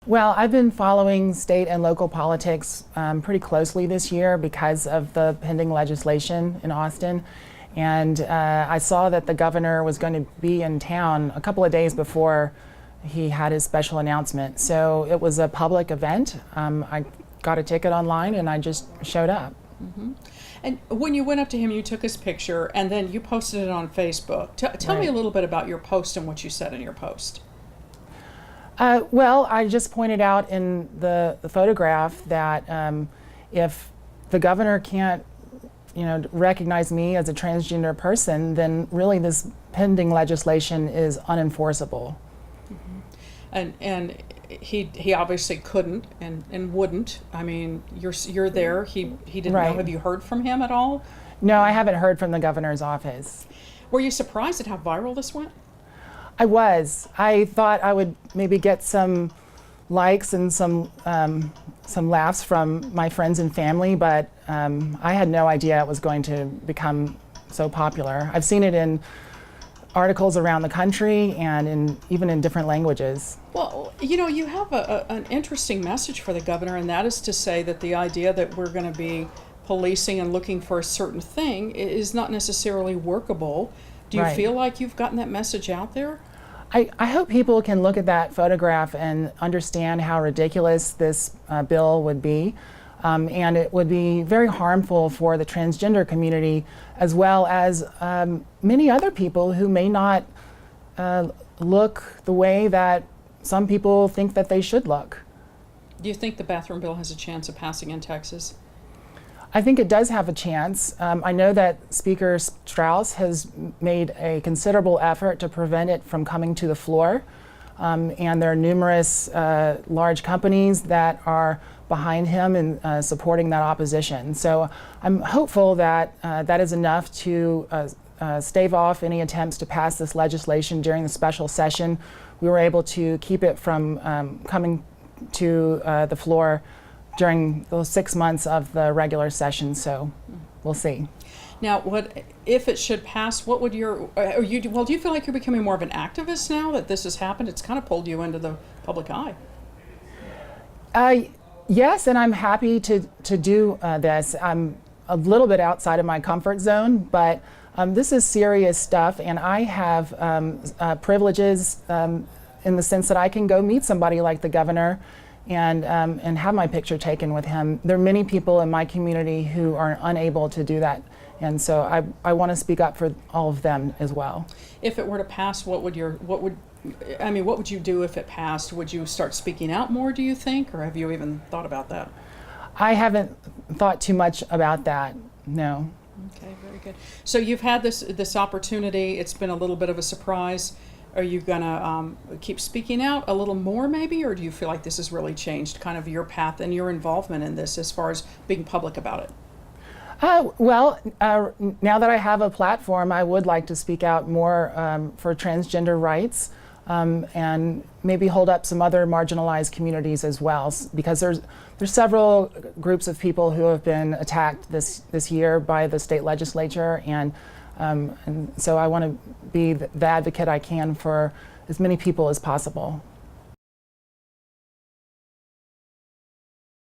Well, I've been following state and local politics pretty closely this year because of the pending legislation in Austin. And I saw that the governor was going to be in town a couple of days before he had his special announcement. So it was a public event. I got a ticket online and I just showed up. Mm-hmm. And when you went up to him, you took his picture and then you posted it on Facebook. Tell me a little bit about your post and what you said in your post. Well, I just pointed out in the photograph that if the governor can't, recognize me as a transgender person, then really this pending legislation is unenforceable. Mm-hmm. And he obviously couldn't and wouldn't. I mean, you're there. He didn't know. Have you heard from him at all? No, I haven't heard from the governor's office. Were you surprised at how viral this went? I was. I thought I would maybe get some likes and some laughs from my friends and family, but I had no idea it was going to become so popular. I've seen it in articles around the country and even in different languages. Well, you have an interesting message for the governor, and that is to say that the idea that we're going to be policing and looking for a certain thing is not necessarily workable. Do you feel like you've gotten that message out there? I hope people can look at that photograph and understand how ridiculous this bill would be. And it would be very harmful for the transgender community, as well as many other people who may not look the way that some people think that they should look. Do you think the bathroom bill has a chance of passing in Texas? I think it does have a chance. I know that Speaker Strauss has made a considerable effort to prevent it from coming to the floor. And there are numerous large companies that are behind him in supporting that opposition. So I'm hopeful that that is enough to stave off any attempts to pass this legislation during the special session. We were able to keep it from coming to the floor during those 6 months of the regular session, so we'll see. Now, what if it should pass? What would do you feel like you're becoming more of an activist now that this has happened? It's kind of pulled you into the public eye. Yes, and I'm happy to do this. I'm a little bit outside of my comfort zone, but this is serious stuff, and I have privileges in the sense that I can go meet somebody like the governor and have my picture taken with him. There are many people in my community who are unable to do that, and so I want to speak up for all of them as well. If it were to pass, what would you do if it passed? Would you start speaking out more, do you think, or have you even thought about that? I haven't thought too much about that, no. Okay, very good. So you've had this opportunity. It's been a little bit of a surprise. Are you going to keep speaking out a little more maybe, or do you feel like this has really changed kind of your path and your involvement in this as far as being public about it? Well, now that I have a platform, I would like to speak out more for transgender rights and maybe hold up some other marginalized communities as well, because there's several groups of people who have been attacked this year by the state legislature, and so I want to be the advocate I can for as many people as possible.